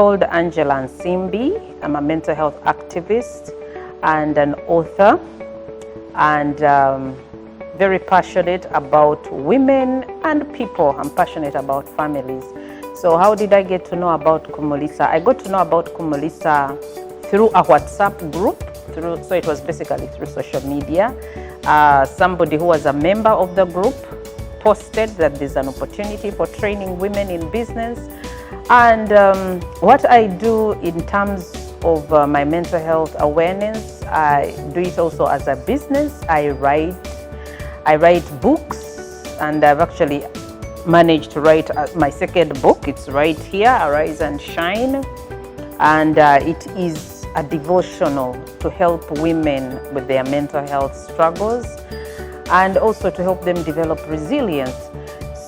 called Angela Nsimbi. I'm a mental health activist and an author, and very passionate about women and people. I'm passionate about families. So how did I get to know about Kumulisa? I got to know about Kumulisa through a WhatsApp group, so it was basically through social media. Somebody who was a member of the group posted that there's an opportunity for training women in business. And what I do in terms of my mental health awareness, I do it also as a business. I write books, and I've actually managed to write my second book. It's right here, Arise and Shine, and it is a devotional to help women with their mental health struggles and also to help them develop resilience.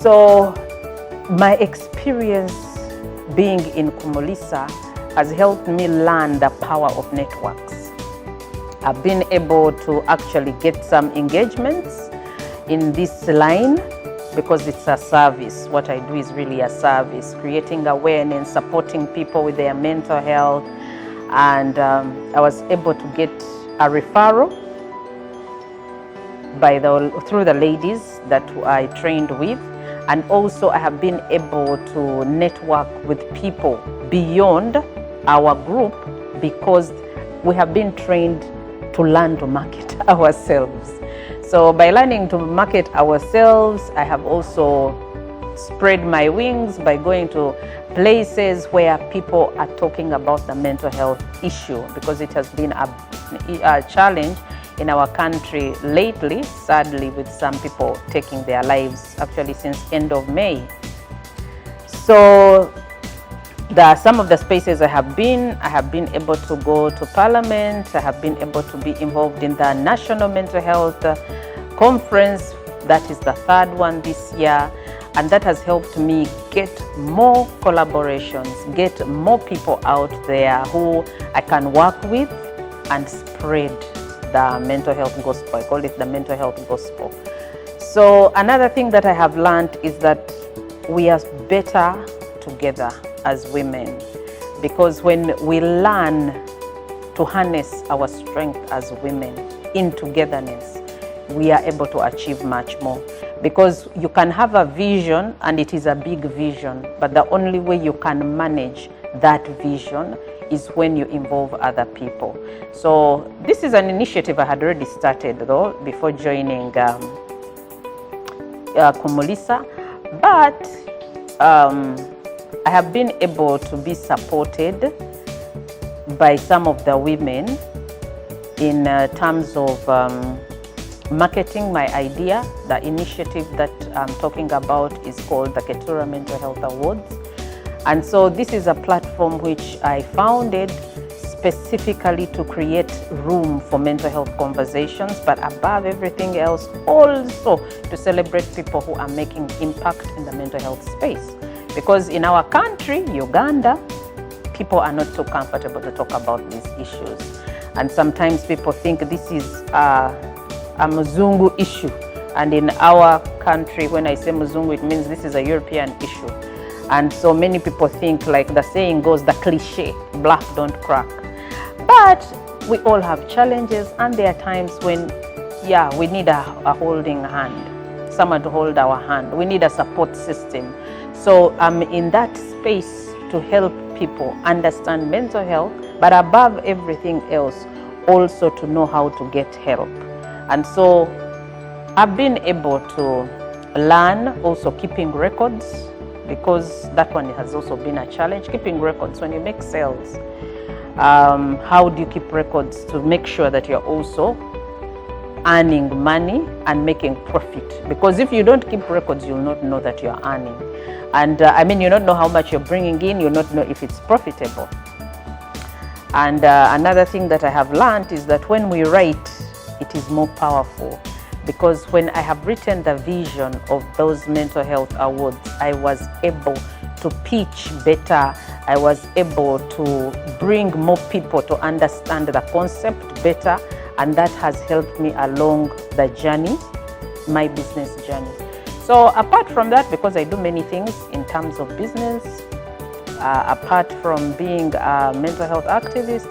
So my experience being in Kumulisa has helped me learn the power of networks. I've been able to actually get some engagements in this line because it's a service. What I do is really a service, creating awareness, supporting people with their mental health. And I was able to get a referral through the ladies that I trained with. And also I have been able to network with people beyond our group because we have been trained to learn to market ourselves. So by learning to market ourselves, I have also spread my wings by going to places where people are talking about the mental health issue, because it has been a challenge in our country lately, sadly, with some people taking their lives actually since end of May. So some of the spaces I have been able to go to Parliament. I have been able to be involved in the National Mental Health Conference. That is the third one this year. And that has helped me get more collaborations, get more people out there who I can work with and spread the mental health gospel. I call it the mental health gospel. So another thing that I have learned is that we are better together as women, because when we learn to harness our strength as women in togetherness, we are able to achieve much more. Because you can have a vision, and it is a big vision, but the only way you can manage that vision is when you involve other people. So this is an initiative I had already started though before joining Kumulisa, but I have been able to be supported by some of the women in terms of marketing my idea. The initiative that I'm talking about is called the Ketura Mental Health Awards. And so this is a platform which I founded specifically to create room for mental health conversations, but above everything else, also to celebrate people who are making impact in the mental health space. Because in our country, Uganda, people are not so comfortable to talk about these issues. And sometimes people think this is a Muzungu issue. And in our country, when I say Muzungu, it means this is a European issue. And so many people think, like the saying goes, the cliche, black don't crack. But we all have challenges, and there are times when, we need a holding hand, someone to hold our hand. We need a support system. So I'm in that space to help people understand mental health, but above everything else, also to know how to get help. And so I've been able to learn also keeping records, because that one has also been a challenge. Keeping records when you make sales, how do you keep records to make sure that you're also earning money and making profit? Because if you don't keep records, you'll not know that you're earning. And you don't know how much you're bringing in, you'll not know if it's profitable. And another thing that I have learned is that when we write, it is more powerful. Because when I have written the vision of those mental health awards, I was able to pitch better. I was able to bring more people to understand the concept better. And that has helped me along the journey, my business journey. So apart from that, because I do many things in terms of business, apart from being a mental health activist,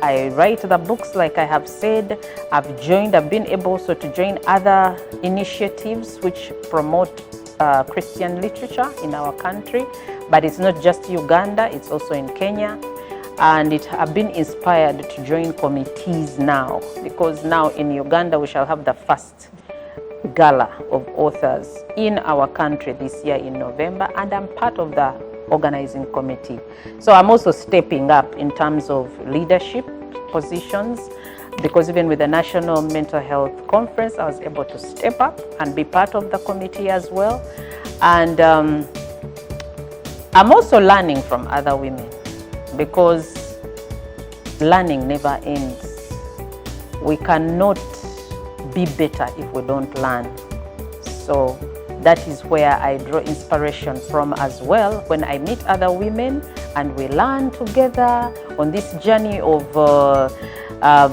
I write the books, like I have said. I've been able also to join other initiatives which promote Christian literature in our country. But it's not just Uganda, it's also in Kenya. And I've been inspired to join committees now, because now in Uganda we shall have the first gala of authors in our country this year in November, and I'm part of the organizing committee. So I'm also stepping up in terms of leadership positions, because even with the National Mental Health Conference, I was able to step up and be part of the committee as well. And I'm also learning from other women, because learning never ends. We cannot be better if we don't learn. So that is where I draw inspiration from as well, when I meet other women and we learn together on this journey of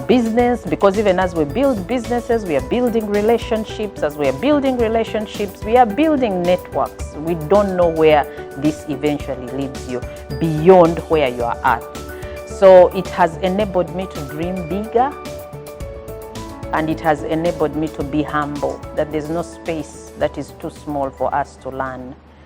business, because even as we build businesses, we are building relationships. As we are building relationships, we are building networks. We don't know where this eventually leads you beyond where you are at. So it has enabled me to dream bigger, and it has enabled me to be humble, that there's no space that is too small for us to learn.